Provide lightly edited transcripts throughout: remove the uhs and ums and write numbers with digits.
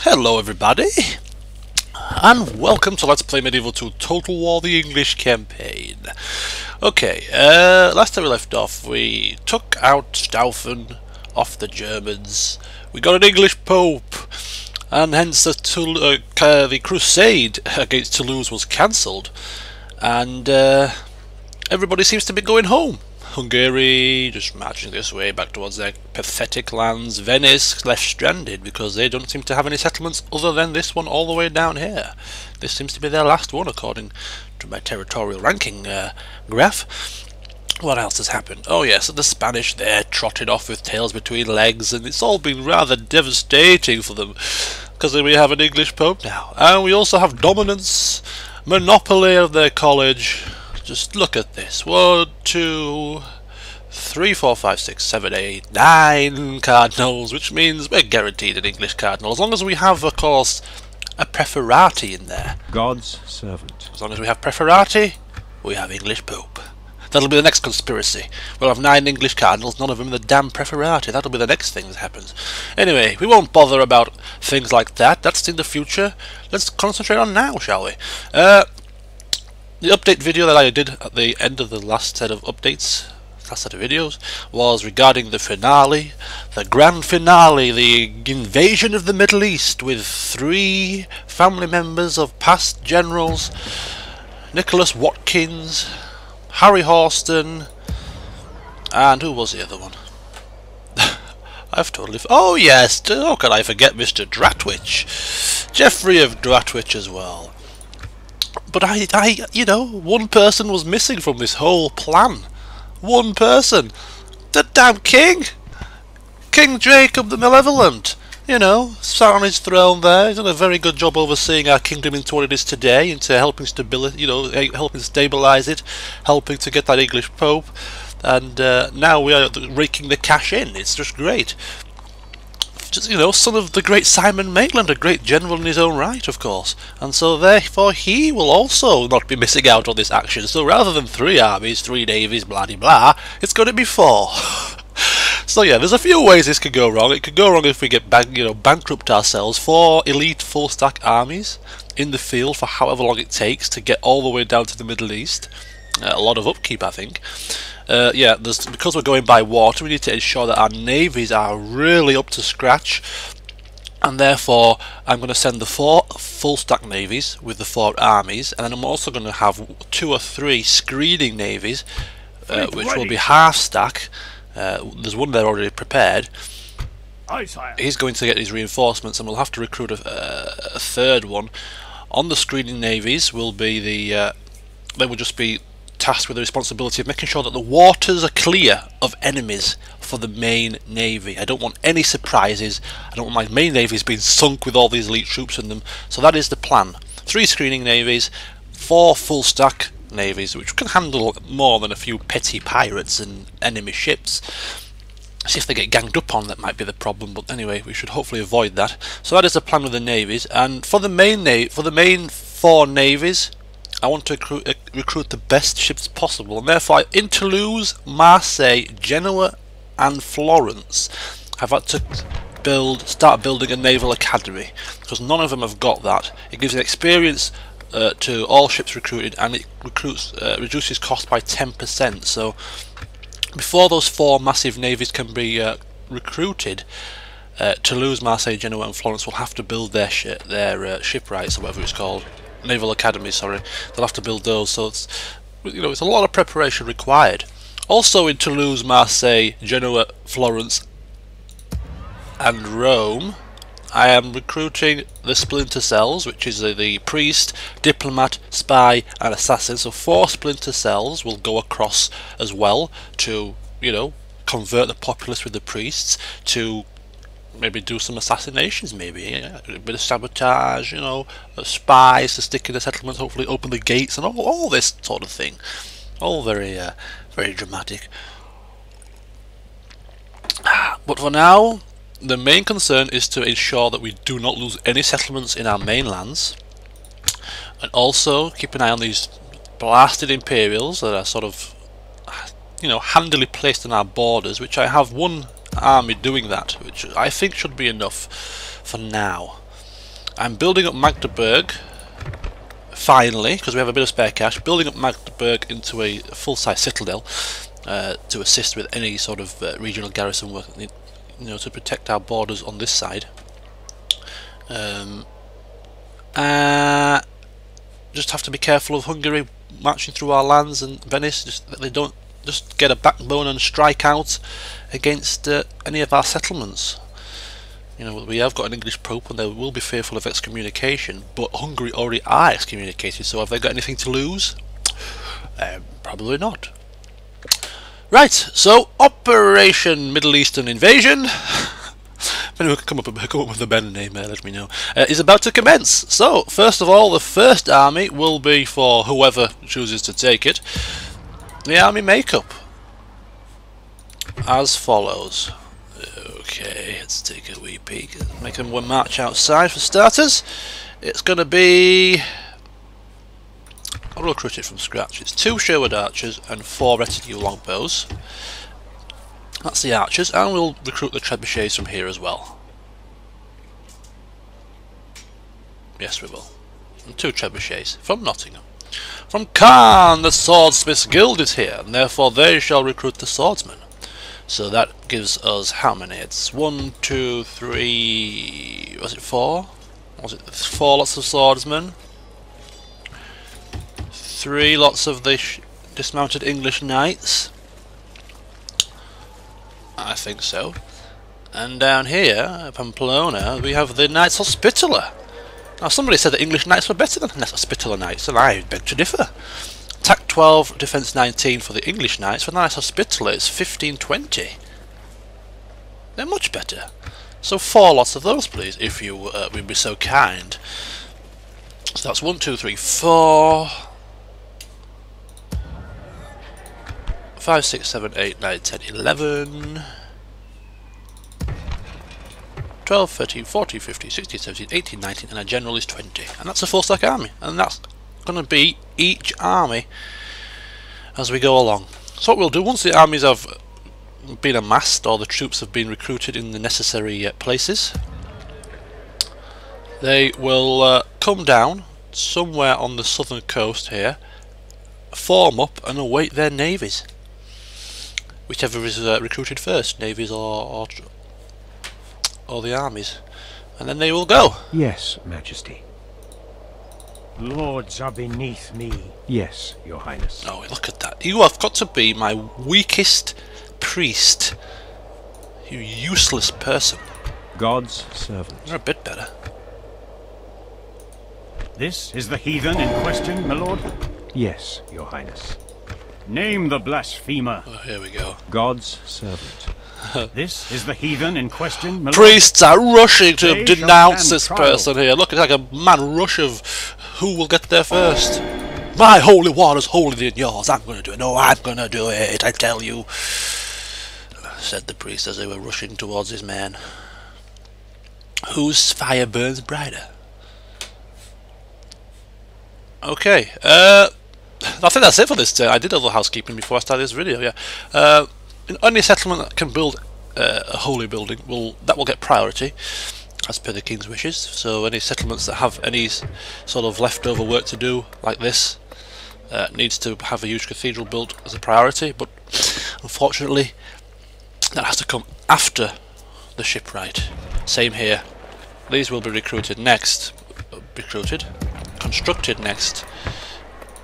Hello everybody, and welcome to Let's Play Medieval 2 Total War the English campaign. Okay, last time we left off, we took out Stauffen off the Germans, we got an English Pope, and hence the crusade against Toulouse was cancelled, and everybody seems to be going home. Hungary just marching this way back towards their pathetic lands. Venice left stranded because they don't seem to have any settlements other than this one all the way down here. This seems to be their last one according to my territorial ranking graph. What else has happened? Oh yes, the Spanish there trotted off with tails between legs, and it's all been rather devastating for them because we have an English Pope now, and we also have dominance, monopoly of their college. Just look at this. 1, 2, 3, 4, 5, 6, 7, 8, 9 cardinals, which means we're guaranteed an English cardinal, as long as we have, of course, a preferati in there. God's servant. As long as we have preferati, we have English Pope. That'll be the next conspiracy. We'll have 9 English cardinals, none of them the damn preferati. That'll be the next thing that happens. Anyway, we won't bother about things like that. That's in the future. Let's concentrate on now, shall we? The update video that I did at the end of the last set of updates, last set of videos, was regarding the finale, the grand finale, the invasion of the Middle East, with 3 family members of past generals, Nicholas Watkins, Harry Horston, and who was the other one? I've totally... oh yes, how can I forget Mr. Dratwich? Geoffrey of Dratwich as well. But you know, one person was missing from this whole plan. One person. The damn king! King Jacob the Malevolent. You know, sat on his throne there. He's done a very good job overseeing our kingdom into what it is today, into helping stability, you know, helping stabilise it, helping to get that English Pope. And now we are raking the cash in. It's just great. Just, you know, son of the great Simon Maitland, a great general in his own right, of course, and so therefore he will also not be missing out on this action. So rather than 3 armies, 3 navies, blah de blah, it's going to be 4. So yeah, there's a few ways this could go wrong. It could go wrong if we get bankrupt ourselves. 4 elite full stack armies in the field for however long it takes to get all the way down to the Middle East. A lot of upkeep, I think. Yeah, because we're going by water, we need to ensure that our navies are really up to scratch, and therefore I'm going to send the 4 full stack navies with the 4 armies, and then I'm also going to have 2 or 3 screening navies, which will be half stack. There's one there already prepared. He's going to get his reinforcements, and we'll have to recruit a 3rd one. On the screening navies will be they will just be tasked with the responsibility of making sure that the waters are clear of enemies for the main navy. I don't want any surprises. I don't want my main navies being sunk with all these elite troops in them. So that is the plan. 3 screening navies, 4 full stack navies, which can handle more than a few petty pirates and enemy ships. See if they get ganged up on, that might be the problem, but anyway, we should hopefully avoid that. So that is the plan with the navies, and for the main 4 navies, I want to recruit the best ships possible, and therefore in Toulouse, Marseille, Genoa and Florence I've had to start building a naval academy, because none of them have got that. It gives an experience to all ships recruited, and it reduces cost by 10%. So before those 4 massive navies can be recruited, Toulouse, Marseille, Genoa and Florence will have to build their shipwrights, or whatever it's called. Naval Academy, sorry. They'll have to build those, so it's, you know, it's a lot of preparation required. Also in Toulouse, Marseille, Genoa, Florence and Rome, I am recruiting the splinter cells, which is the priest, diplomat, spy and assassin. So 4 splinter cells will go across as well to, you know, convert the populace with the priests, to maybe do some assassinations, maybe a bit of sabotage, you know, spies to stick in the settlements, hopefully open the gates, and all this sort of thing. All very very dramatic. But for now, the main concern is to ensure that we do not lose any settlements in our mainlands, and also keep an eye on these blasted imperials that are sort of, you know, handily placed on our borders, which I have one army doing that, which I think should be enough for now. I'm building up Magdeburg, finally, because we have a bit of spare cash, building up Magdeburg into a full-size citadel to assist with any sort of regional garrison work, you know, to protect our borders on this side. Just have to be careful of Hungary marching through our lands, and Venice, just that they don't just get a backbone and strike out against any of our settlements. You know, we have got an English Pope and they will be fearful of excommunication, but Hungary already are excommunicated, so have they got anything to lose? Probably not. Right, so Operation Middle Eastern Invasion, if anyone can come up with a better name, let me know, is about to commence. So, first of all, the first army will be for whoever chooses to take it. The army makeup, as follows. Okay, let's take a wee peek. Make them one march outside for starters. It's going to be... I'll recruit it from scratch. It's 2 Sherwood archers and 4 retinue longbows. That's the archers, and we'll recruit the trebuchets from here as well. Yes, we will. And 2 trebuchets from Nottingham. From Caen, the Swordsmiths Guild is here, and therefore they shall recruit the swordsmen. So that gives us how many? It's 1, 2, 3... Was it 4? Was it 4 lots of swordsmen? 3 lots of the dismounted English knights. I think so. And down here, Pamplona, we have the Knights Hospitaller. Now somebody said that English knights were better than Hospitaller knights, and I beg to differ. Attack 12, defense 19 for the English knights. For the Knights Hospitaller, it's 15-20. They're much better. So 4 lots of those, please, if you would be so kind. So that's 1, 2, 3, 4, 5, 6, 7, 8, 9, 10, 11, 12, 13, 14, 15, 16, 17, 18, 19, and a general is 20. And that's a full-stack army. And that's going to be each army as we go along. So what we'll do, once the armies have been amassed, or the troops have been recruited in the necessary places, they will come down somewhere on the southern coast here, form up and await their navies. Whichever is recruited first, navies or the armies. And then they will go. Yes, Majesty. Lords are beneath me. Yes, Your Highness. Oh, look at that. You have got to be my weakest priest. You useless person. God's servant. You're a bit better. This is the heathen in question, my lord? Yes, Your Highness. Name the blasphemer. Oh, here we go. God's servant. This is the heathen in question, my lord? Priests are rushing to They denounce shall this stand trial. person here. Look, it's like a mad rush of who will get there first. My holy water's holier than yours. I'm going to do it. No, I'm going to do it, I tell you, said the priest as they were rushing towards his men. Whose fire burns brighter? Okay, I think that's it for this turn. I did a little housekeeping before I started this video, yeah. Any settlement that can build a holy building will get priority, as per the King's wishes. So any settlements that have any sort of leftover work to do, like this, needs to have a huge cathedral built as a priority, but unfortunately that has to come after the shipwright. Same here. These will be constructed next,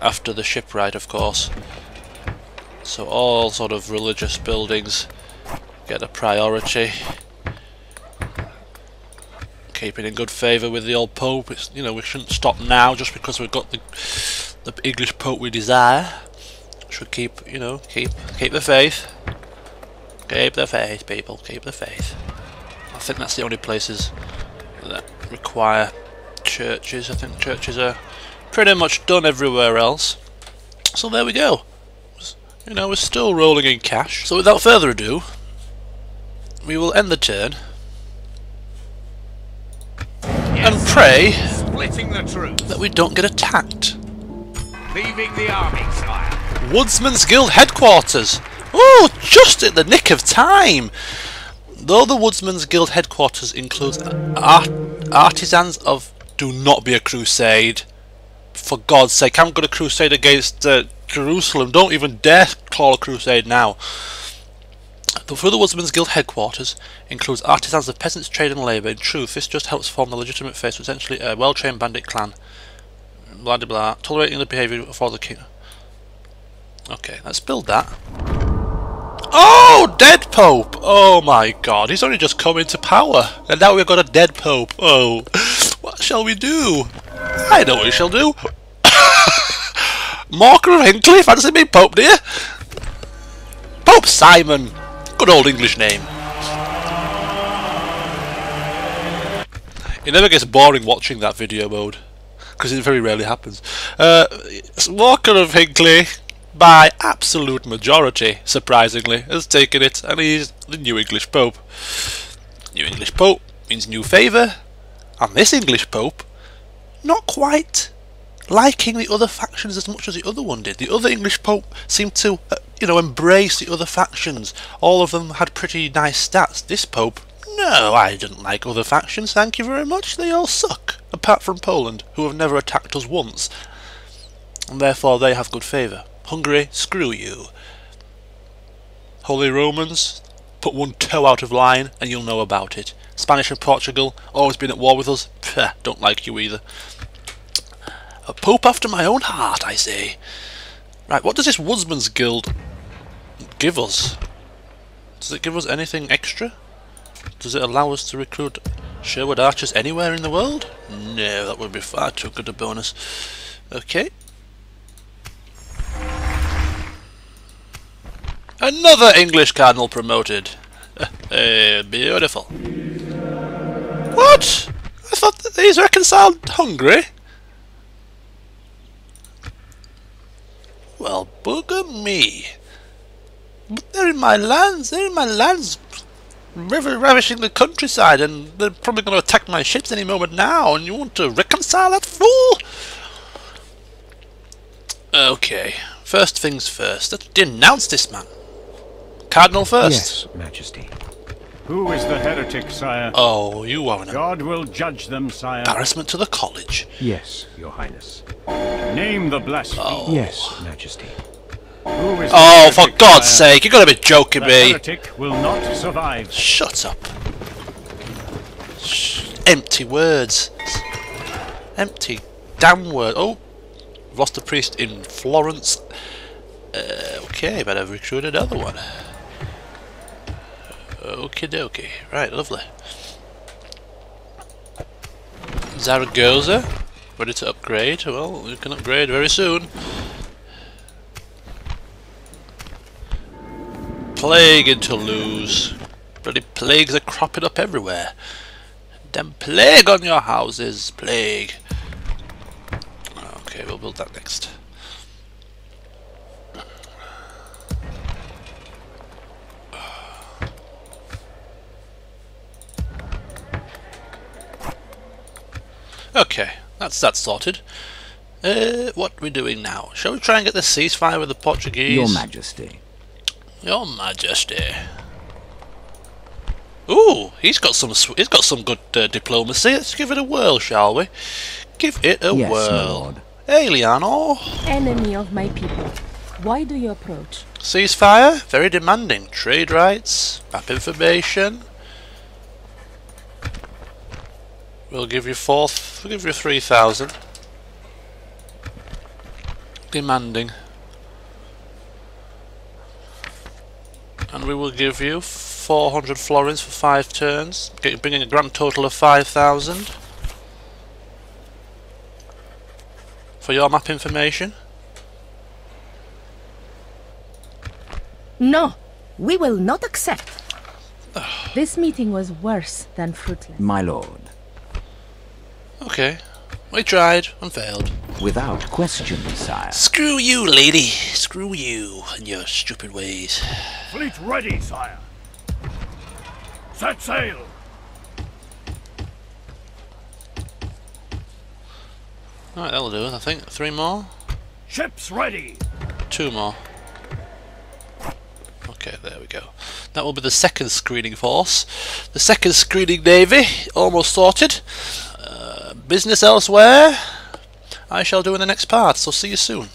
after the shipwright, of course. So all sort of religious buildings get a priority. Keeping in good favour with the old Pope. It's, you know, we shouldn't stop now just because we've got the English Pope we desire. Should keep, you know, keep the faith. Keep the faith, people. Keep the faith. I think that's the only places that require churches. I think churches are pretty much done everywhere else. So there we go. You know, we're still rolling in cash. So without further ado, we will end the turn and pray that we don't get attacked. Leaving the army, sire. Woodsman's Guild headquarters. Oh, just at the nick of time. Though the Woodsman's Guild headquarters includes artisans of Do not be a crusade. For God's sake, I haven't got a crusade against Jerusalem. Don't even dare call a crusade now. The Further Woodsman's Guild headquarters includes artisans of peasants' trade and labour. In truth, this just helps form the legitimate face of essentially a well-trained bandit clan. Blah blah blah. Tolerating the behaviour for the king. Okay, let's build that. Oh, dead Pope! Oh my God, he's only just come into power, and now we've got a dead Pope. Oh, what shall we do? I know what we shall do. Marker of Hinckley, fancy me Pope, dear? Pope Simon. Good old English name. It never gets boring watching that video mode, because it very rarely happens. Walker of Hinckley, by absolute majority, surprisingly, has taken it, and he's the new English Pope. New English Pope means new favour, and this English Pope, not quite liking the other factions as much as the other one did. The other English Pope seemed to, embrace the other factions. All of them had pretty nice stats. This Pope, no, I didn't like other factions, thank you very much. They all suck, apart from Poland, who have never attacked us once, and therefore they have good favour. Hungary, screw you. Holy Romans, put one toe out of line and you'll know about it. Spanish and Portugal, always been at war with us. Pah, don't like you either. A Pope after my own heart, I say. Right, what does this Woodsman's Guild give us? Does it give us anything extra? Does it allow us to recruit Sherwood archers anywhere in the world? No, that would be far too good a bonus. Okay. Another English cardinal promoted. Beautiful. What? I thought that these reconciled Hungary. Well, bugger me. But they're in my lands, ravishing the countryside, and they're probably going to attack my ships any moment now, and you want to reconcile that fool? Okay, first things first, let's denounce this man. Cardinal first. Yes, Majesty. Who is the heretic, sire? Oh, you are an God will judge them, sire. embarrassment to the college. Yes, Your Highness. Name the blasphemer. Oh. Yes, Majesty. Who is Oh, the for heretic, God's sire? sake, you gotta be joking The me. heretic will not survive. Shut up. Empty words. Empty damn word. Oh, we've lost a priest in Florence. Okay, better recruit another one. Okie dokie. Right, lovely. Zaragoza, ready to upgrade. Well, you can upgrade very soon. Plague in Toulouse. Bloody plagues are cropping up everywhere. Damn plague on your houses, plague. Okay, we'll build that next. Okay, that's that sorted. What are we doing now? Shall we try and get the ceasefire with the Portuguese? Your Majesty. Your Majesty. Ooh, he's got some good diplomacy. Let's give it a whirl, shall we? Give it a Yes, my whirl. lord. Hey, Liano. Enemy of my people, why do you approach? Ceasefire, very demanding. Trade rights, map information. We'll give you 3,000. Demanding. And we will give you 400 florins for 5 turns, bringing a grand total of 5,000 for your map information. No, we will not accept. This meeting was worse than fruitless. My lord. Okay, we tried and failed. Without question, sire. Screw you, lady. Screw you and your stupid ways. Fleet ready, sire. Set sail. Alright, that'll do it, I think. 3 more? Ships ready. 2 more. Okay, there we go. That will be the second screening force. The second screening navy, almost sorted. business elsewhere I shall do in the next part, so see you soon.